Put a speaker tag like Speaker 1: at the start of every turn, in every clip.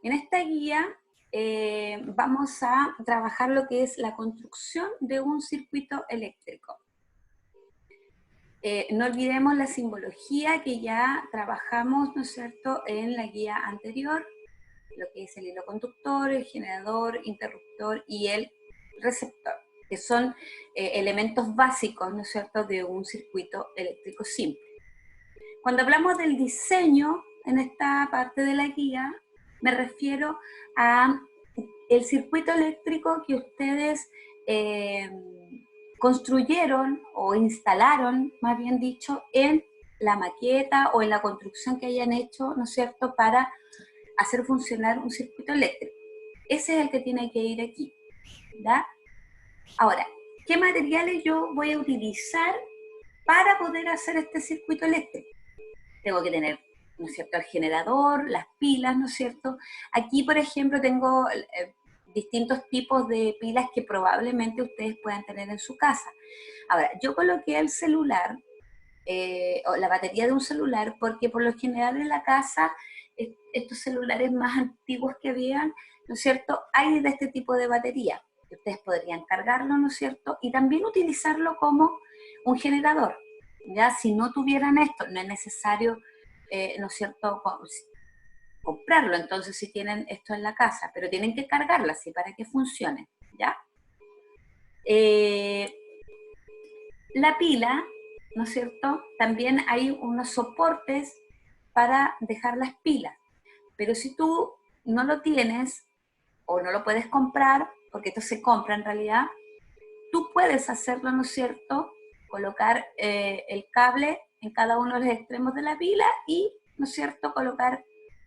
Speaker 1: En esta guía vamos a trabajar lo que es la construcción de un circuito eléctrico. No olvidemos la simbología que ya trabajamos, ¿no es cierto?, en la guía anterior, lo que es el hilo conductor, el generador, interruptor y el receptor, que son elementos básicos, ¿no es cierto?, de un circuito eléctrico simple. Cuando hablamos del diseño en esta parte de la guía, me refiero a el circuito eléctrico que ustedes construyeron o instalaron, más bien dicho, en la maqueta o en la construcción que hayan hecho, ¿no es cierto?, para hacer funcionar un circuito eléctrico. Ese es el que tiene que ir aquí, ¿ya? Ahora, ¿qué materiales yo voy a utilizar para poder hacer este circuito eléctrico? Tengo que tener, ¿no es cierto?, el generador, las pilas, ¿no es cierto? Aquí, por ejemplo, tengo distintos tipos de pilas que probablemente ustedes puedan tener en su casa. Ahora, yo coloqué el celular, o la batería de un celular, porque por lo general en la casa, estos celulares más antiguos que vean, ¿no es cierto?, hay de este tipo de batería, que ustedes podrían cargarlo, ¿no es cierto?, y también utilizarlo como un generador. Ya, si no tuvieran esto, no es necesario, ¿no es cierto?, comprarlo, entonces si tienen esto en la casa, pero tienen que cargarla así para que funcione, ¿ya? La pila, ¿no es cierto?, también hay unos soportes para dejar las pilas, pero si tú no lo tienes o no lo puedes comprar, porque esto se compra en realidad, tú puedes hacerlo, ¿no es cierto?, colocar el cable en cada uno de los extremos de la pila y, ¿no es cierto?, colocar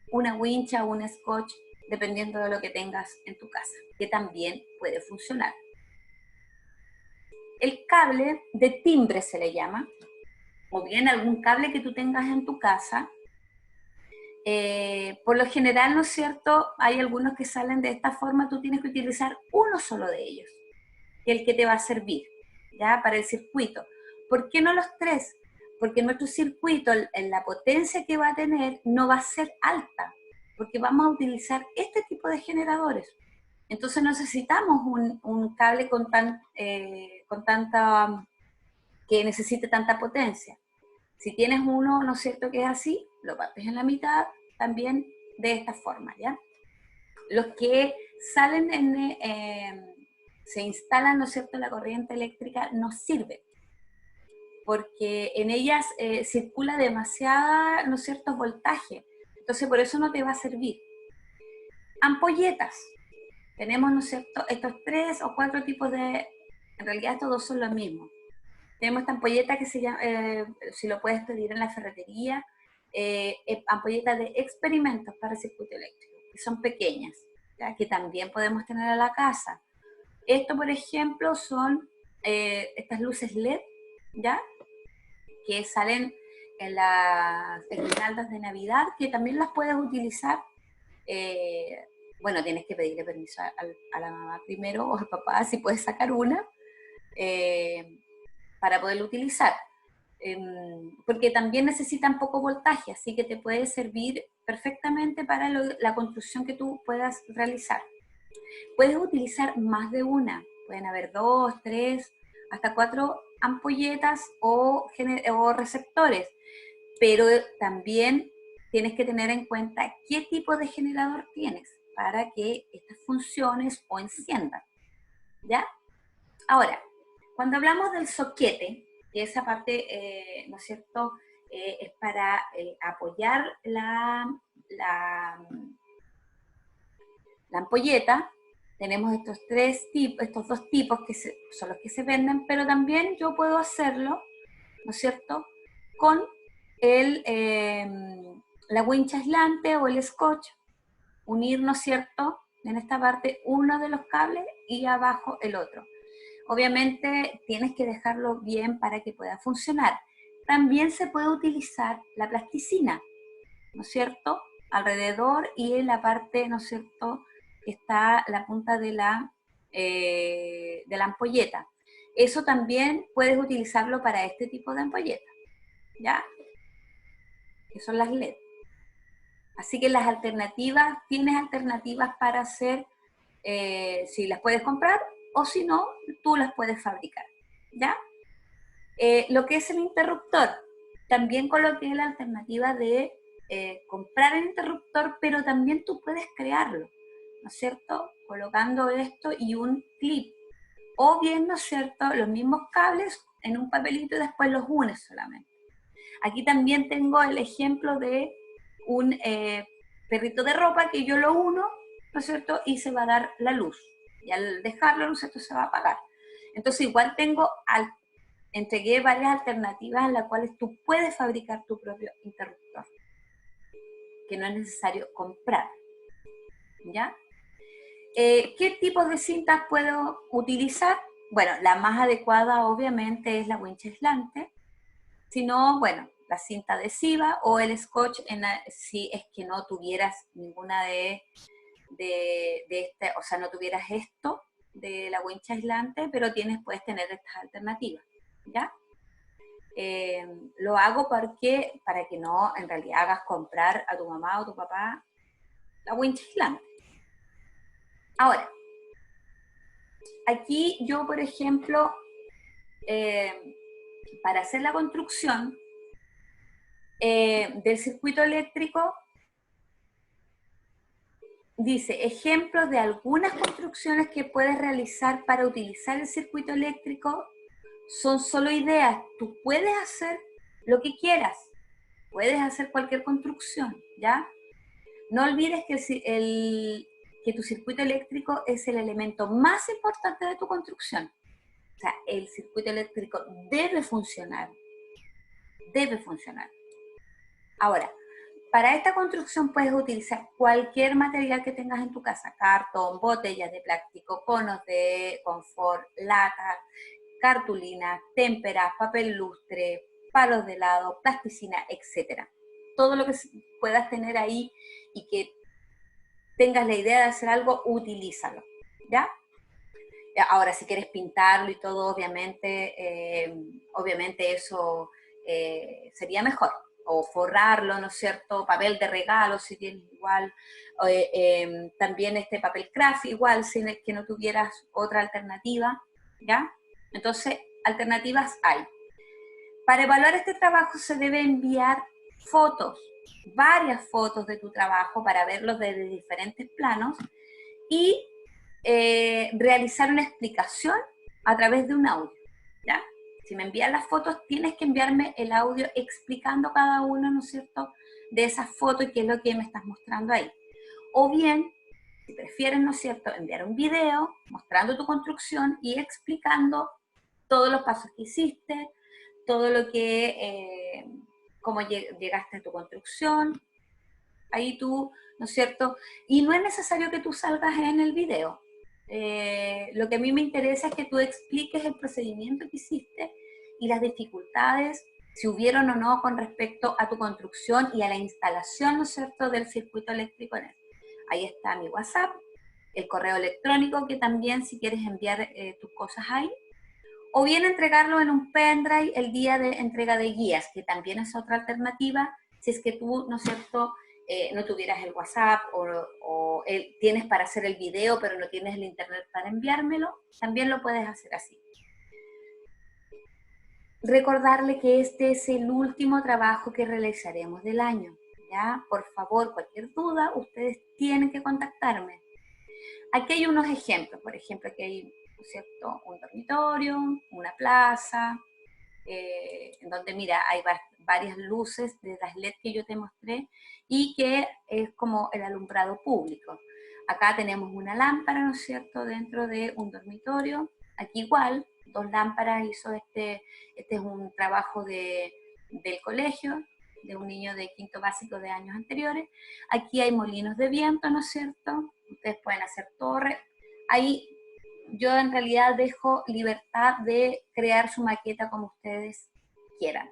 Speaker 1: una wincha o un scotch, dependiendo de lo que tengas en tu casa, que también puede funcionar. El cable de timbre se le llama, o bien algún cable que tú tengas en tu casa. Por lo general, ¿no es cierto?, hay algunos que salen de esta forma, tú tienes que utilizar uno solo de ellos, que es el que te va a servir, ¿ya?, para el circuito. ¿Por qué no los tres? Porque nuestro circuito, en la potencia que va a tener, no va a ser alta, porque vamos a utilizar este tipo de generadores. Entonces necesitamos un cable con tanta, que necesite tanta potencia. Si tienes uno, ¿no es cierto?, que es así, lo partes en la mitad, también de esta forma, ¿ya? Los que salen se instalan, ¿no es cierto?, la corriente eléctrica, no sirven, porque en ellas circula demasiada, ¿no es cierto?, voltaje, entonces por eso no te va a servir. Ampolletas. Tenemos, ¿no es cierto?, estos 3 o 4 tipos de, en realidad estos dos son los mismos. Tenemos esta ampolleta que se llama, si lo puedes pedir en la ferretería, ampolletas de experimentos para circuito eléctrico, que son pequeñas, ¿ya?, que también podemos tener en la casa. Esto, por ejemplo, son estas luces LED, ¿ya?, que salen en las guirnaldas de Navidad, que también las puedes utilizar. Bueno, tienes que pedirle permiso a la mamá primero o al papá si puedes sacar una para poderlo utilizar. Porque también necesitan poco voltaje, así que te puede servir perfectamente para la construcción que tú puedas realizar. Puedes utilizar más de una, pueden haber 2, 3, hasta 4 ampolletas o receptores, pero también tienes que tener en cuenta qué tipo de generador tienes para que estas funciones o enciendan, ¿ya? Ahora, cuando hablamos del soquete, que esa parte, ¿no es cierto?, es para apoyar la ampolleta, tenemos estos dos tipos que son los que se venden, pero también yo puedo hacerlo, ¿no es cierto?, con la wincha aislante o el scotch, unir, ¿no es cierto?, en esta parte uno de los cables y abajo el otro. Obviamente tienes que dejarlo bien para que pueda funcionar. También se puede utilizar la plasticina, ¿no es cierto?, alrededor y en la parte, ¿no es cierto?, que está la punta de la ampolleta. Eso también puedes utilizarlo para este tipo de ampolleta, ¿ya?, que son las LED. Así que las alternativas, tienes alternativas para hacer, si las puedes comprar, o si no, tú las puedes fabricar, ¿ya? Lo que es el interruptor, también coloqué la alternativa de comprar el interruptor, pero también tú puedes crearlo, ¿no es cierto? Colocando esto y un clip, o bien, ¿no es cierto?, los mismos cables en un papelito y después los unes solamente. Aquí también tengo el ejemplo de un perrito de ropa que yo lo uno, ¿no es cierto?, y se va a dar la luz. Y al dejarlo, ¿no es cierto?, se va a apagar. Entonces igual entregué varias alternativas en las cuales tú puedes fabricar tu propio interruptor, que no es necesario comprar, ¿ya? ¿Qué tipos de cintas puedo utilizar? Bueno, la más adecuada obviamente es la wincha aislante, si no, bueno, la cinta adhesiva o el scotch si es que no tuvieras ninguna de este, o sea, no tuvieras esto de la wincha aislante, pero puedes tener estas alternativas, ¿ya? Lo hago para que no en realidad hagas comprar a tu mamá o tu papá la wincha aislante. Ahora, aquí yo, por ejemplo, para hacer la construcción del circuito eléctrico, dice, ejemplos de algunas construcciones que puedes realizar para utilizar el circuito eléctrico son solo ideas. Tú puedes hacer lo que quieras, puedes hacer cualquier construcción, ¿ya? No olvides que tu circuito eléctrico es el elemento más importante de tu construcción. O sea, el circuito eléctrico debe funcionar. Debe funcionar. Ahora, para esta construcción puedes utilizar cualquier material que tengas en tu casa, cartón, botellas de plástico, conos de confort, latas, cartulina, témperas, papel lustre, palos de helado, plasticina, etc. Todo lo que puedas tener ahí y que tengas la idea de hacer algo, utilízalo, ¿ya? Ahora, si quieres pintarlo y todo, obviamente eso sería mejor. O forrarlo, ¿no es cierto? Papel de regalo, si tienes igual. También este papel craft, igual, si es que no tuvieras otra alternativa, ¿ya? Entonces, alternativas hay. Para evaluar este trabajo se debe enviar fotos, varias fotos de tu trabajo para verlos desde diferentes planos y realizar una explicación a través de un audio, ¿ya? Si me envías las fotos, tienes que enviarme el audio explicando cada uno, ¿no es cierto?, de esas fotos y qué es lo que me estás mostrando ahí. O bien, si prefieres, ¿no es cierto?, enviar un video mostrando tu construcción y explicando todos los pasos que hiciste, todo lo que, cómo llegaste a tu construcción, ahí tú, ¿no es cierto? Y no es necesario que tú salgas en el video. Lo que a mí me interesa es que tú expliques el procedimiento que hiciste y las dificultades, si hubieron o no con respecto a tu construcción y a la instalación, ¿no es cierto?, del circuito eléctrico en él. Ahí está mi WhatsApp, el correo electrónico, que también si quieres enviar tus cosas ahí, o bien entregarlo en un pendrive el día de entrega de guías, que también es otra alternativa, si es que tú, ¿no es cierto?, no tuvieras el WhatsApp o tienes para hacer el video, pero no tienes el internet para enviármelo, también lo puedes hacer así. Recordarle que este es el último trabajo que realizaremos del año, ¿ya? Por favor, cualquier duda, ustedes tienen que contactarme. Aquí hay unos ejemplos, por ejemplo, aquí hay, ¿no es cierto?, un dormitorio, una plaza, en donde, mira, hay varias luces de las LED que yo te mostré y que es como el alumbrado público. Acá tenemos una lámpara, ¿no es cierto?, dentro de un dormitorio. Aquí igual, 2 lámparas, este es un trabajo del colegio, de un niño de quinto básico de años anteriores. Aquí hay molinos de viento, ¿no es cierto? Ustedes pueden hacer torres. Ahí yo en realidad dejo libertad de crear su maqueta como ustedes quieran.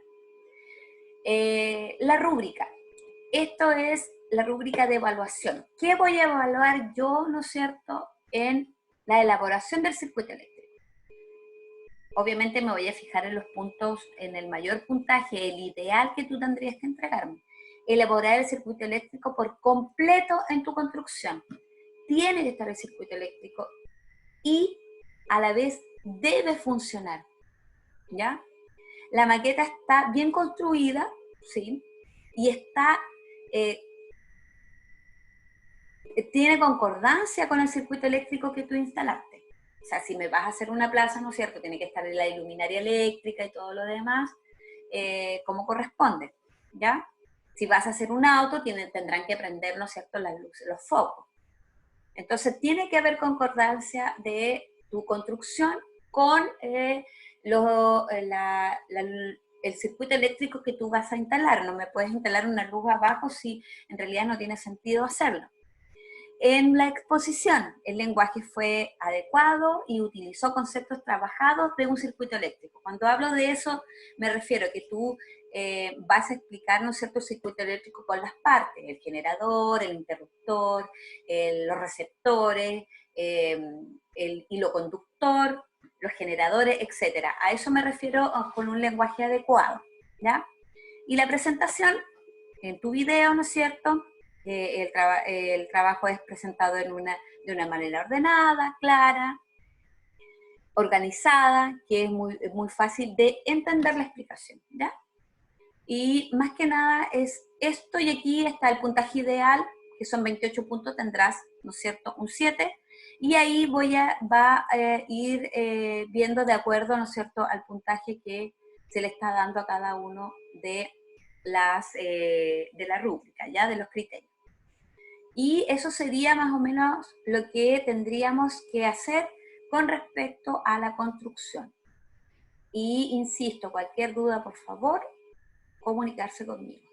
Speaker 1: La rúbrica. Esto es la rúbrica de evaluación. ¿Qué voy a evaluar yo, no es cierto, en la elaboración del circuito eléctrico? Obviamente me voy a fijar en los puntos, en el mayor puntaje, el ideal que tú tendrías que entregarme. elaborar el circuito eléctrico por completo en tu construcción. Tiene que estar el circuito eléctrico y a la vez debe funcionar, ¿ya? La maqueta está bien construida, ¿sí? Y está, tiene concordancia con el circuito eléctrico que tú instalaste. O sea, si me vas a hacer una plaza, ¿no es cierto? Tiene que estar en la iluminaria eléctrica y todo lo demás, como corresponde, ¿ya? Si vas a hacer un auto, tendrán que prender, ¿no es cierto?, las luces, los focos. Entonces, tiene que haber concordancia de tu construcción con el circuito eléctrico que tú vas a instalar. No me puedes instalar una luz abajo si en realidad no tiene sentido hacerlo. En la exposición, el lenguaje fue adecuado y utilizó conceptos trabajados de un circuito eléctrico. Cuando hablo de eso, me refiero a que tú vas a explicar, ¿no es cierto?, el circuito eléctrico con las partes, el generador, el interruptor, los receptores, el hilo conductor, los generadores, etc. A eso me refiero con un lenguaje adecuado, ¿ya? Y la presentación, en tu video, ¿no es cierto?, el trabajo es presentado de una manera ordenada, clara, organizada, que es muy fácil de entender la explicación, ¿ya? Y más que nada es esto, y aquí está el puntaje ideal, que son 28 puntos, tendrás, ¿no es cierto?, un 7, y ahí va a ir viendo de acuerdo, ¿no es cierto?, al puntaje que se le está dando a cada uno de la rúbrica, ¿ya?, de los criterios. Y eso sería más o menos lo que tendríamos que hacer con respecto a la construcción. Y insisto, cualquier duda, por favor, comunicarse conmigo.